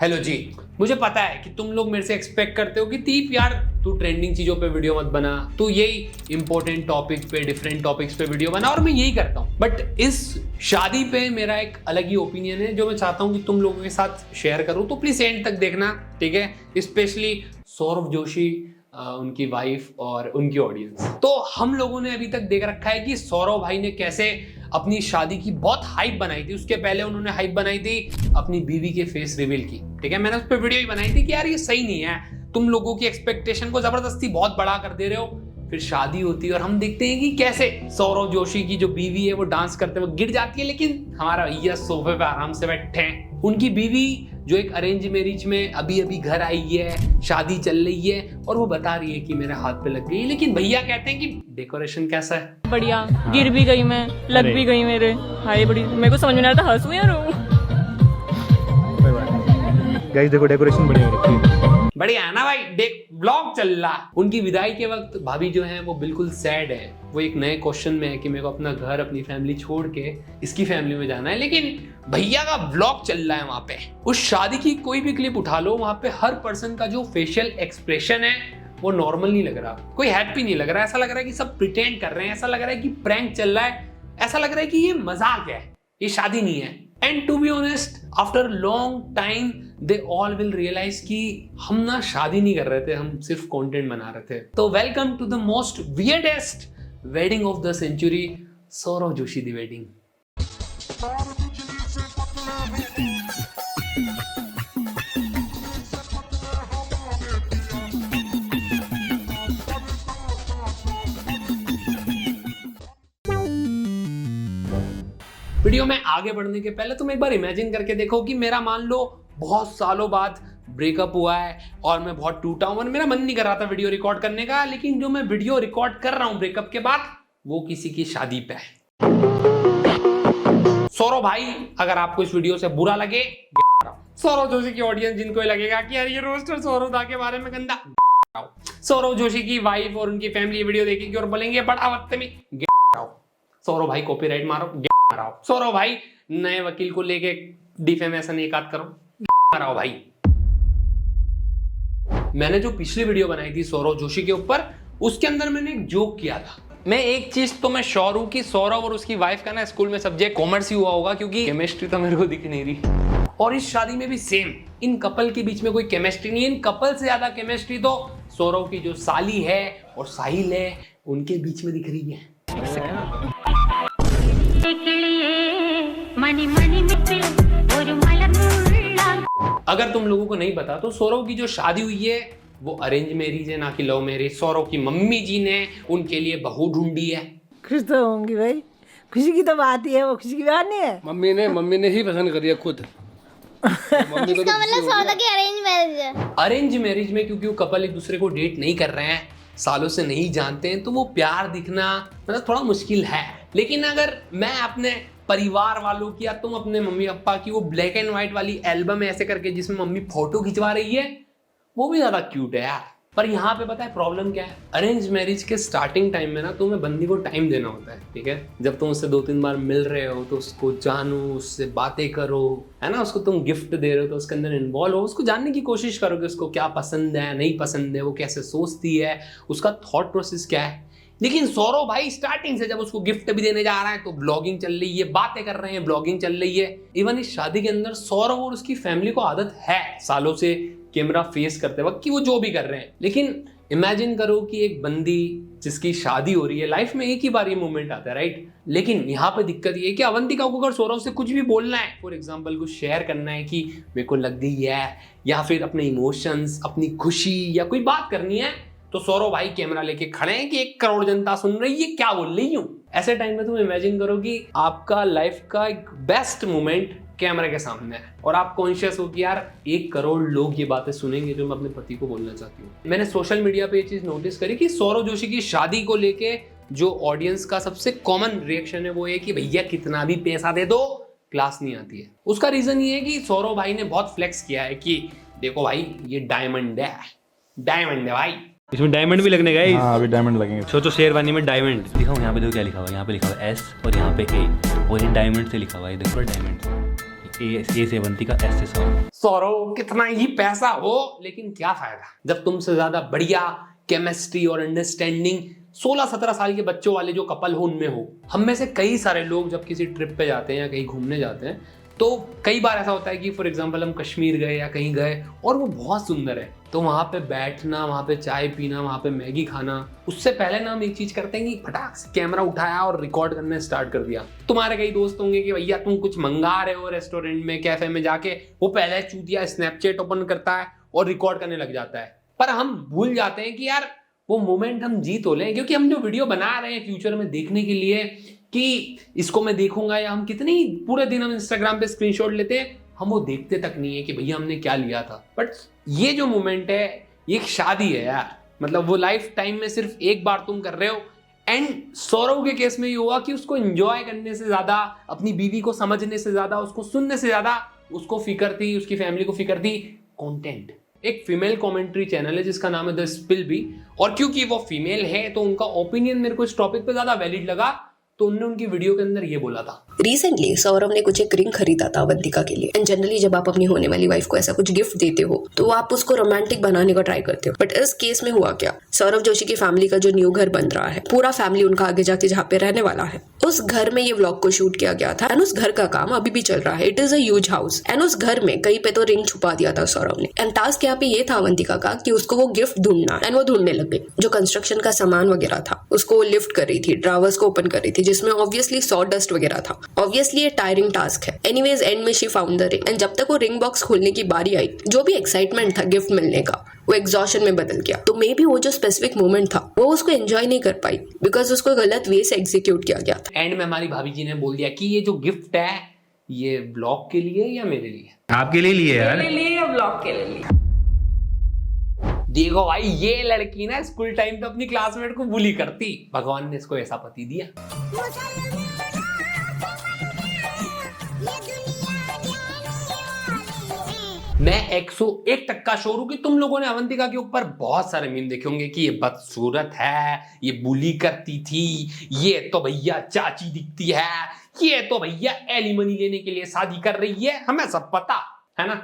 Hello जी, मुझे पता है कि तुम लोग मेरे से एक्सपेक्ट करते हो कि दीप यार तू ट्रेंडिंग चीजों पे वीडियो मत बना, तू यही इंपॉर्टेंट टॉपिक पे डिफरेंट टॉपिक्स पे वीडियो बना, और मैं यही करता हूँ। बट इस शादी पे मेरा एक अलग ही ओपिनियन है जो मैं चाहता हूँ कि तुम लोगों के साथ शेयर करूँ, तो प्लीज एंड तक देखना, ठीक है। स्पेशली सौरभ जोशी, उनकी वाइफ और उनकी ऑडियंस। तो हम लोगों ने अभी तक देख रखा है कि सौरभ भाई ने कैसे अपनी शादी की बहुत हाइप बनाई थी। उसके पहले उन्होंने हाइप बनाई थी अपनी बीवी के फेस रिवील की, ठीक है। मैंने उस पर वीडियो भी बनाई थी कि यार ये सही नहीं है, तुम लोगों की एक्सपेक्टेशन को जबरदस्ती बहुत बड़ा कर दे रहे हो। फिर शादी होती है और हम देखते हैं कि कैसे सौरभ जोशी की जो बीवी है वो डांस करते हुए गिर जाती है, लेकिन हमारा भैया सोफे पे आराम से बैठे हैं। उनकी बीवी जो एक अरेंज मैरिज में अभी अभी घर आई है, शादी चल रही है, और वो बता रही है कि मेरे हाथ पे लग गई, लेकिन भैया कहते हैं कि डेकोरेशन कैसा है, बढ़िया। गिर भी गई मैं, लग भी गई मेरे। हाय बड़ी, मेरे को समझ में नहीं आ रहा था हंसूं या रोऊं। गाइस देखो डेकोरेशन बढ़िया हो रखी है, बढ़िया है ना भाई। देख ब्लॉग चल रहा। उनकी विदाई के वक्त भाभी जो है वो बिल्कुल सैड है। वो एक नए क्वेश्चन में है कि मेरे को अपना घर अपनी फैमिली छोड़ के इसकी फैमिली में जाना है, लेकिन भैया का ब्लॉग चल रहा है वहां पे। उस शादी की कोई भी क्लिप उठा लो, वहां पे हर पर्सन का जो फेशियल एक्सप्रेशन है वो नॉर्मल नहीं लग रहा, कोई हैप्पी नहीं लग रहा। ऐसा लग रहा है कि सब प्रिटेंड कर रहे हैं, ऐसा लग रहा है कि प्रैंक चल रहा है, ऐसा लग रहा है कि ये मजाक है, ये शादी नहीं है। And to be honest, after long time they all will realise कि हम ना शादी नहीं कर रहे थे, हम सिर्फ कंटेंट बना रहे थे। तो welcome to the most weirdest wedding of the century, Saurabh Joshi the wedding. Video में आगे बढ़ने के पहले तुम एक बार इमेजिन करके देखो कि मेरा मान लो बहुत सालों बाद ब्रेकअप हुआ है और मैं बहुत टूटा हूं और मेरा मन नहीं कर रहा था वीडियो रिकॉर्ड करने का, लेकिन जो मैं वीडियो रिकॉर्ड कर रहा हूं ब्रेकअप के बाद वो किसी की शादी पे है। सौरभ भाई, अगर आपको इस वीडियो से बुरा लगे, सौरभ जोशी की ऑडियंस जिनको लगेगा कि यार ये रोस्टर सौरभ दा के बारे में गंदा, सौरभ जोशी की वाइफ और उनकी फैमिली ये वीडियो देखेगी और बोलेंगे बड़ा बदतमीज, सौरभ भाई कॉपीराइट मारो, सौरभ भाई नए वकील को लेके डिफेमेशन एक आध करो, मारो भाई। मैंने जो पिछली वीडियो बनाई थी सौरभ जोशी के ऊपर, उसके अंदर मैंने एक जोक किया था। मैं एक चीज तो मैं श्योर हूं कि सौरभ और उसकी वाइफ का ना स्कूल में सब्जेक्ट कॉमर्स ही हुआ होगा, क्योंकि केमिस्ट्री तो मेरे को दिख नहीं रही। और इस शादी में भी सेम, इन कपल के बीच में कोई केमिस्ट्री नहीं है। इन कपल से ज्यादा केमिस्ट्री तो सौरभ की जो साली है और साहिल है उनके बीच में दिख रही है। अगर तुम लोगों को नहीं पता तो सौरभ की जो शादी हुई है वो अरेंज मैरिज है, ना कि लव मैरिज। सौरभ की मम्मी जी ने उनके लिए बहू ढूंढी है। खुश तो होंगी भाई, खुशी की तो बात ही है, वो खुशी की बात नहीं है। मम्मी ने ही पसंद करी है खुद। मम्मी इसका मतलब सौदा की अरेंज मैरिज है। अरेंज मैरिज में क्योंकि वो कपल एक दूसरे को डेट नहीं कर रहे हैं, सालों से नहीं जानते हैं, तो वो प्यार दिखना मतलब थोड़ा मुश्किल है। लेकिन अगर मैं अपने परिवार वालों की या तुम अपने मम्मी पापा की वो ब्लैक एंड व्हाइट वाली एल्बम ऐसे करके जिसमें मम्मी फोटो खिंचवा रही है, वो भी ज्यादा क्यूट है यार। पर यहाँ पे पता है प्रॉब्लम क्या है? अरेंज मैरिज के स्टार्टिंग टाइम में ना तुम्हें बंदी को टाइम देना होता है, ठीक है। जब तुम उससे 2-3 बार मिल रहे हो तो उसको जानो, उससे बातें करो, है ना। उसको तुम गिफ्ट दे रहे हो तो उसके अंदर इन्वॉल्व हो, उसको जानने की कोशिश करो कि उसको क्या पसंद है, नहीं पसंद है, वो कैसे सोचती है, उसका थॉट प्रोसेस क्या है। लेकिन सौरभ भाई स्टार्टिंग से जब उसको गिफ्ट भी देने जा रहा है तो ब्लॉगिंग चल रही है, बातें कर रहे हैं, ब्लॉगिंग चल रही है। इवन इस शादी के अंदर सौरभ और उसकी फैमिली को आदत है सालों से कैमरा फेस करते वक्त कि वो जो भी कर रहे हैं। लेकिन इमेजिन करो कि एक बंदी जिसकी शादी हो रही है, लाइफ में एक ही बार ये मोमेंट आता है, राइट। लेकिन यहाँ पे दिक्कत ये है कि अवंतिका को अगर सौरभ से कुछ भी बोलना है, फॉर एग्जाम्पल कुछ शेयर करना है कि मेरे को लग गई है, या फिर अपने इमोशंस, अपनी खुशी या कोई बात करनी है, तो सौरभ भाई कैमरा लेके खड़े हैं कि 1 करोड़ जनता सुन रही है क्या बोल रही हूँ। ऐसे टाइम में तुम इमेजिन करो कि आपका लाइफ का एक बेस्ट मोमेंट कैमरे के सामने है और आप कॉन्शियस हो कि यार 1 करोड़ लोग ये बातें सुनेंगे जो मैं अपने पति को बोलना चाहती हूँ। मैंने सोशल मीडिया पे ये चीज नोटिस करी कि सौरभ जोशी की शादी को लेके जो ऑडियंस का सबसे कॉमन रिएक्शन है वो ये कि भैया कितना भी पैसा दे दो क्लास नहीं आती है। उसका रीजन ये है कि सौरभ भाई ने बहुत फ्लेक्स किया है कि देखो भाई ये डायमंड है, डायमंड है भाई। इसमें डायमंड भी लगने गए। हाँ अभी डायमंड लगेंगे। सोचो शेरवानी में डायमंड दिखाओ, यहाँ पे देखो क्या लिखा हुआ है, यहाँ पे लिखा हुआ है S और यहाँ पे A और ये डायमंड से लिखा हुआ है, देखो डायमंड। ए से अवंतिका, एस से सौरभ। सौरव कितना ही पैसा हो लेकिन क्या फायदा जब तुमसे ज्यादा बढ़िया केमिस्ट्री और अंडरस्टैंडिंग 16-17 साल के बच्चों वाले जो कपल हो उनमें हो। हम में से कई सारे लोग जब किसी ट्रिप पे जाते हैं या कहीं घूमने जाते हैं तो कई बार ऐसा होता है कि फॉर एग्जांपल हम कश्मीर गए या कहीं गए और वो बहुत सुंदर है, तो वहाँ पे बैठना, वहाँ पे चाय पीना, वहाँ पे मैगी खाना, उससे पहले ना हम एक चीज करते हैं कि फटाक से कैमरा उठाया और रिकॉर्ड करना स्टार्ट कर दिया। तुम्हारे कई दोस्त होंगे कि भैया तुम कुछ मंगा रहे हो रेस्टोरेंट में, कैफे में जाके, वो पहले चूतिया स्नैपचैट ओपन करता है और रिकॉर्ड करने लग जाता है। पर हम भूल जाते हैं कि यार वो मोमेंट हम जी तो लें, क्योंकि हम जो वीडियो बना रहे हैं फ्यूचर में देखने के लिए कि इसको मैं देखूंगा, या हम कितने ही पूरे दिन हम इंस्टाग्राम पे स्क्रीनशॉट लेते हैं, हम वो देखते तक नहीं है कि भैया हमने क्या लिया था। बट ये जो मोमेंट है ये एक शादी है यार, मतलब वो लाइफ टाइम में सिर्फ एक बार तुम कर रहे हो। एंड सौरव के केस में ये हुआ कि उसको एंजॉय करने से ज्यादा, अपनी बीवी को समझने से ज्यादा, उसको सुनने से ज्यादा उसको फिक्र थी, उसकी फैमिली को फिक्र थी कंटेंट। एक फीमेल कमेंट्री चैनल है जिसका नाम है द स्पिल बी, और क्योंकि वो फीमेल है तो उनका ओपिनियन मेरे को इस टॉपिक पे ज्यादा वैलिड लगा, तो उन्होंने उनकी वीडियो के अंदर ये बोला था। रिसेंटली सौरव ने कुछ एक रिंग खरीदा था अवंतिका के लिए। एंड जनरली जब आप अपनी होने वाली वाइफ को ऐसा कुछ गिफ्ट देते हो तो आप उसको रोमांटिक बनाने का ट्राई करते हो। बट इस केस में हुआ क्या, सौरव जोशी की फैमिली का जो न्यू घर बन रहा है, पूरा फैमिली उनका आगे जाके जहाँ पे रहने वाला है, उस घर में ये व्लॉग को शूट किया गया था। एंड उस घर का काम अभी भी चल रहा है। It is a huge house. And उस घर में कहीं पे तो रिंग छुपा दिया था सौरव ने। एंड टास्क यहाँ पे ये था अवंतिका का कि उसको वो गिफ्ट ढूंढना। एंड वो ढूंढने लग गई। जो कंस्ट्रक्शन का सामान वगैरह था उसको वो लिफ्ट कर रही थी, ड्रावर्स को ओपन कर रही थी, जिसमें ऑब्वियसली सॉडस्ट वगैरह था। ऑब्वियसली ये टायरिंग टास्क है। एनीवेज एंड में she found the ring. And जब तक वो रिंग बॉक्स खोलने की बारी आई, जो भी एक्साइटमेंट था गिफ्ट मिलने का वो एग्जॉशन में बदल गया। तो मे बी वो जो स्पेसिफिक मोमेंट था वो उसको एंजॉय नहीं कर पाई, बिकॉज उसको गलत वे से एग्जीक्यूट किया गया था। एंड में हमारी भाभी जी ने बोल दिया कि ये जो गिफ्ट है ये ब्लॉग के लिए या मेरे लिए? आपके लिए लिए यार। मेरे लिए या ब्लॉग के लिए? देखो भाई, ये लड़की ना स्कूल टाइम पे अपनी क्लासमेट को बुली करती, भगवान ने इसको ऐसा पति दिया। मैं 101% श्योर हूं कि तुम लोगों ने अवंतिका के ऊपर बहुत सारे मीम देखे होंगे कि ये बदसूरत है, ये बुली करती थी, ये तो भैया चाची दिखती है, ये तो भैया एलिमनी लेने के लिए शादी कर रही है, हमें सब पता है ना।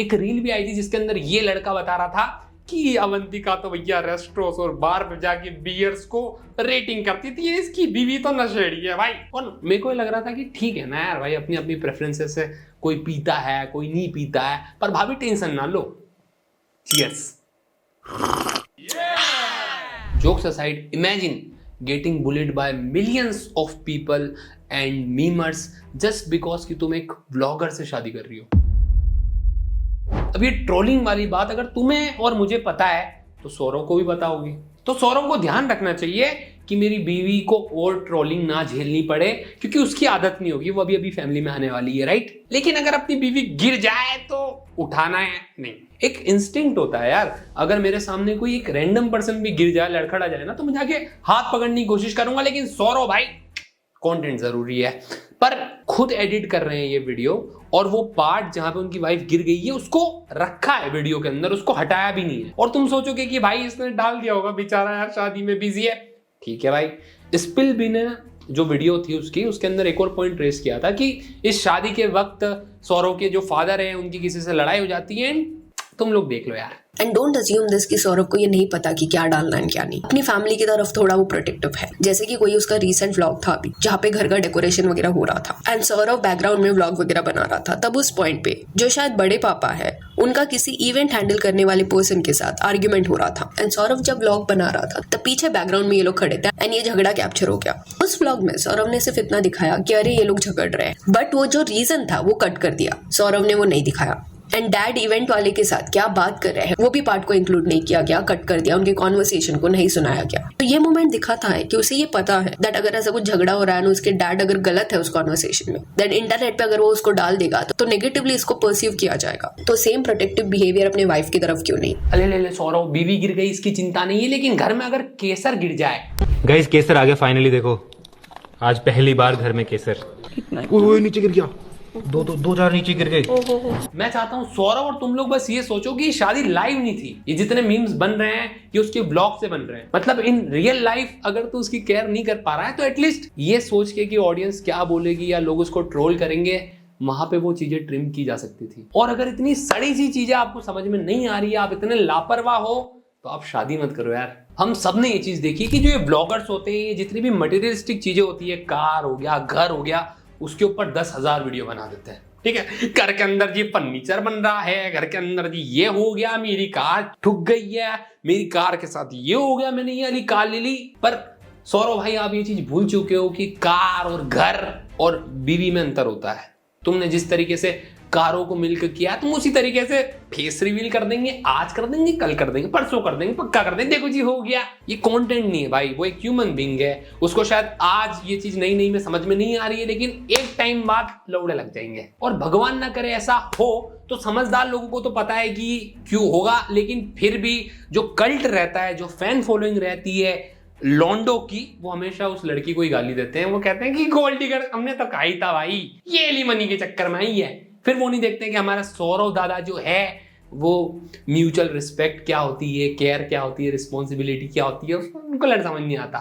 एक रील भी आई थी जिसके अंदर ये लड़का बता रहा था कि अवंतिका तो भैया रेस्टोरेंट्स और बार पे जाके बियर्स को रेटिंग करती थी, इसकी बीवी तो नशेड़ी है भाई। और मेरे को लग रहा था कि ठीक है ना यार भाई, अपनी अपनी प्रेफरेंसेस से, कोई पीता है कोई नहीं पीता है, पर भाभी टेंशन ना लो। Cheers. Jokes aside, imagine getting bullied by millions of people and memers just because कि तुम एक ब्लॉगर से शादी कर रही हो। अब ये ट्रोलिंग वाली बात अगर तुम्हें और मुझे पता है तो सौरव को भी पता होगी। तो सौरव को ध्यान रखना चाहिए कि मेरी बीवी को और ट्रोलिंग ना झेलनी पड़े, क्योंकि उसकी आदत नहीं होगी, वो अभी फैमिली में आने वाली है, राइट। लेकिन अगर अपनी बीवी गिर जाए तो उठाना है नहीं। एक इंस्टिंक्ट होता है यार, अगर मेरे सामने कोई एक रैंडम पर्सन भी गिर जाए, लड़खड़ा जाए ना, तो मैं जाके हाथ पकड़ने की कोशिश करूंगा। लेकिन सौरव भाई, कंटेंट जरूरी है। पर खुद एडिट कर रहे हैं ये वीडियो, और वो पार्ट जहां पे उनकी वाइफ गिर गई है उसको रखा है वीडियो के अंदर, उसको हटाया भी नहीं है। और तुम सोचोगे कि भाई इसने डाल दिया होगा, बेचारा यार शादी में बिजी है। ठीक है भाई, स्पिल भी ने जो वीडियो थी उसके अंदर एक और पॉइंट रेस किया था कि इस शादी के वक्त सौरव के जो फादर हैं उनकी किसी से लड़ाई हो जाती है। तुम लोग देख लो यार। एंड डोंट अज्यूम दिस कि सौरव को ये नहीं पता कि क्या डालना है क्या नहीं। अपनी फैमिली की तरफ थोड़ा वो प्रोटेक्टिव है। जैसे कि कोई उसका रीसेंट व्लॉग था अभी जहाँ पे घर का डेकोरेशन वगैरह हो रहा था, एंड सौरव बैकग्राउंड में व्लॉग वगैरह बना रहा था। तब उस पॉइंट पे जो शायद बड़े पापा है, उनका किसी इवेंट हैंडल करने वाले पर्सन के साथ आर्ग्यूमेंट हो रहा था। एंड सौरव जब व्लॉग बना रहा था तब पीछे बैकग्राउंड में ये लोग खड़े थे, एंड ये झगड़ा कैप्चर हो गया। उस व्लॉग में सौरव ने सिर्फ इतना दिखाया कि अरे ये लोग झगड़ रहे हैं, बट वो जो रीजन था वो कट कर दिया। सौरव ने वो नहीं दिखाया। एंड डैड इवेंट वाले के साथ क्या बात कर रहे हैं वो भी पार्ट को इंक्लूड नहीं किया गया, कट कर दिया, उनके कॉन्वर्सेशन को नहीं सुनाया गया। तो ये मोमेंट दिखाता है कि उसे ये पता है दैट अगर ऐसा कुछ झगड़ा हो रहा है ना, उसके डैड अगर गलत है उस कॉन्वर्सेशन में, देन इंटरनेट पे अगर वो उसको डाल देगा तो नेगेटिवली इसको परसीव किया जाएगा। तो सेम प्रोटेक्टिव बिहेवियर अपने वाइफ की तरफ क्यों नहीं? अले ले सौरव, बीवी गिर गई इसकी चिंता नहीं है, लेकिन घर में अगर केसर गिर जाए। गाइस केसर आ गया फाइनली। देखो आज पहली बार घर में केसर। इतना ओए नीचे गिर गया। दो चार नीचे गिर गए। मैं चाहता हूं सौरभ और तुम लोग बस ये सोचो कि शादी लाइव नहीं थी। ये जितने मीम्स बन रहे हैं ये उसके ब्लॉग से बन रहे हैं। मतलब इन रियल लाइफ अगर तू उसकी केयर नहीं कर पा रहा है तो एटलीस्ट ये सोच के कि ऑडियंस क्या बोलेगी या लोग उसको ट्रोल करेंगे, वहां पे वो चीजें ट्रिम की जा सकती थी। और अगर इतनी सड़ी सी चीजें आपको समझ में नहीं आ रही है, आप इतने लापरवाह हो, तो आप शादी मत करो यार। हम सब ने ये चीज देखी कि जो ये ब्लॉगर्स होते हैं, ये जितनी भी मटेरियलिस्टिक चीजें होती है, कार हो गया, घर हो गया, उसके ऊपर 10,000 वीडियो बना देते हैं। ठीक है, घर के अंदर जी फर्नीचर बन रहा है, घर के अंदर जी ये हो गया, मेरी कार ठुक गई है, मेरी कार के साथ ये हो गया, मैंने ये वाली कार ले ली। पर सौरभ भाई आप ये चीज भूल चुके हो कि कार और घर और बीवी में अंतर होता है। तुमने जिस तरीके से कारों को मिलकर किया, तुम उसी तरीके से फेस रिवील कर देंगे, आज कर देंगे, कल कर देंगे, परसों कर देंगे, पक्का कर देंगे, देखो जी हो गया। ये कंटेंट नहीं है भाई, वो एक ह्यूमन बीइंग है। उसको शायद आज ये चीज नई नई में समझ में नहीं आ रही है, लेकिन एक टाइम बाद लौड़े लग जाएंगे। और भगवान ना करे ऐसा हो, तो समझदार लोगों को तो पता है कि क्यों होगा, लेकिन फिर भी जो कल्ट रहता है, जो फैन फॉलोइंग रहती है लॉन्डो की, वो हमेशा उस लड़की को ही गाली देते हैं। वो कहते हैं कि गोल्ड डिगर हमने तो कहा ही था भाई, ये एलिमनी के चक्कर में ही है। फिर वो नहीं देखते कि हमारा सौरव दादा जो है वो म्यूचुअल रिस्पेक्ट क्या होती है, केयर क्या होती है, रिस्पॉन्सिबिलिटी क्या होती है, उसको उनको लड़ समझ नहीं आता।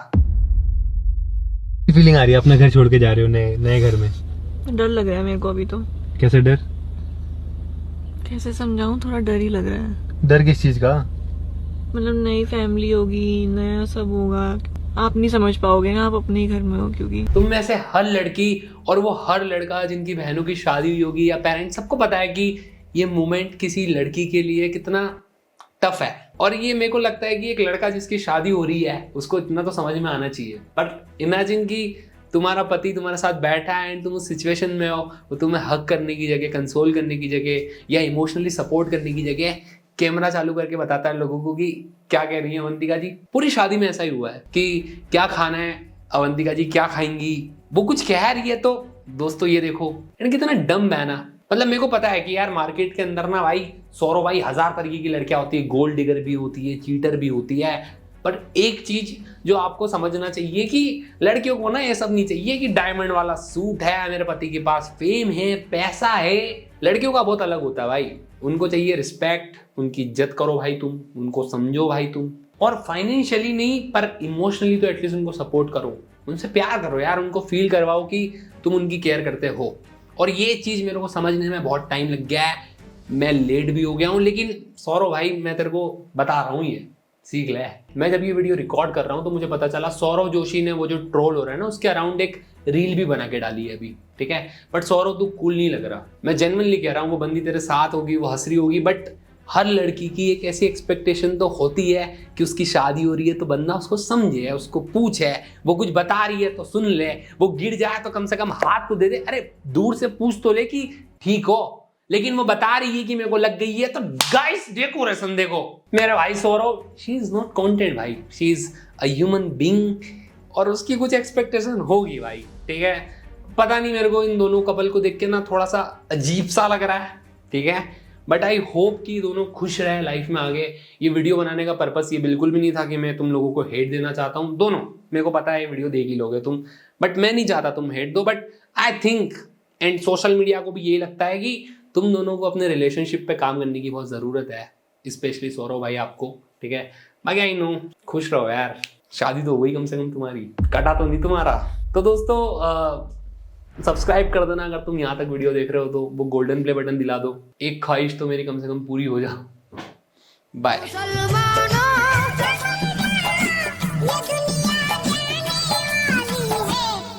फीलिंग आ रही है अपना घर छोड़ के जा रहे हो नए घर में? डर लग रहा है मेरे को अभी तो। कैसे डर? कैसे समझाऊं, थोड़ा डर ही लग रहा है। डर किस चीज का? मतलब नई फैमिली होगी, नया सब होगा, आप नहीं समझ पाओगे ना, आप अपने ही घर में हो। क्योंकि तुम में से हर लड़की और वो हर लड़का जिनकी बहनों की शादी हुई होगी या पेरेंट्स, सबको पता है कि ये मोमेंट किसी लड़की के लिए कितना टफ है। और ये मेरे को लगता है कि एक लड़का जिसकी शादी हो रही है उसको इतना तो समझ में आना चाहिए। बट इमेजिन कि तुम्हारा पति तुम्हारे साथ बैठा है एंड तुम उस सिचुएशन में हो, वो तुम्हें हक करने की जगह, कंसोल करने की जगह या इमोशनली सपोर्ट करने की जगह कैमरा चालू करके बताता है लोगों को कि क्या कह रही है अवंतिका जी। पूरी शादी में ऐसा ही हुआ है कि क्या खाना है अवंतिका जी, क्या खाएंगी, वो कुछ कह रही है। तो दोस्तों ये देखो कितना डम है ना। मतलब मेरे को पता है कि यार मार्केट के अंदर ना भाई सौरभ भाई 1000 तरीके की लड़कियां होती है, गोल्ड डिगर भी होती है, चीटर भी होती है। बट एक चीज जो आपको समझना चाहिए कि लड़कियों को ना ये सब नहीं चाहिए कि डायमंड वाला सूट है, मेरे पति के पास फेम है, पैसा है। लड़कियों का बहुत अलग होता है भाई। उनको चाहिए रिस्पेक्ट, उनकी इज्जत करो भाई तुम, उनको समझो भाई तुम, और फाइनेंशियली नहीं पर इमोशनली तो एटलीस्ट उनको सपोर्ट करो, उनसे प्यार करो यार, उनको फील करवाओ कि तुम उनकी केयर करते हो। और ये चीज मेरे को समझने में बहुत टाइम लग गया है, मैं लेट भी हो गया हूँ। लेकिन सौरभ भाई मैं तेरे को बता रहा हूँ, ये सीख ले। मैं जब ये वीडियो रिकॉर्ड कर रहा हूँ तो मुझे पता चला सौरव जोशी ने वो जो ट्रोल हो रहा है ना उसके अराउंड एक रील भी बना के डाली है अभी, ठीक है। बट सौरव तू कूल नहीं लग रहा, मैं जेन्युइनली कह रहा हूँ। वो बंदी तेरे साथ होगी, वो हंस रही होगी, बट हर लड़की की एक ऐसी एक्सपेक्टेशन तो होती है कि उसकी शादी हो रही है तो बंदा उसको समझे, उसको पूछे, वो कुछ बता रही है तो सुन ले, वो गिर जाए तो कम से कम हाथ तो दे दे, अरे दूर से पूछ तो ले कि ठीक हो। लेकिन वो बता रही है कि मेरे को लग गई है, तो गाइस डेकोरेशन देखो मेरे भाई Saurav, she is not content भाई, she is a human being और उसकी कुछ एक्सपेक्टेशन होगी भाई, ठीक है। पता नहीं मेरे को इन दोनों कपल को देख के ना थोड़ा सा अजीब सा लग रहा है, ठीक है। बट आई होप कि दोनों खुश रहे लाइफ में आगे। ये वीडियो बनाने का पर्पस ये बिल्कुल भी नहीं था कि मैं तुम लोगों को हेट देना चाहता हूँ। दोनों मेरे को पता है ये वीडियो देख ही लोगे तुम, बट मैं नहीं चाहता तुम हेट दो। But I think and social media को भी यही लगता है कि तुम दोनों को अपने रिलेशनशिप पे काम करने की बहुत ज़रूरत है, स्पेशली सौरभ भाई आपको, ठीक है। बाकी आई नो खुश रहो यार, शादी तो हो गई कम से कम तुम्हारी, कटा तो नहीं तुम्हारा। तो दोस्तों सब्सक्राइब कर देना अगर तुम यहाँ तक वीडियो देख रहे हो तो, वो गोल्डन प्ले बटन दिला दो, एक ख्वाहिश तो मेरी कम से कम पूरी हो जा। बाय।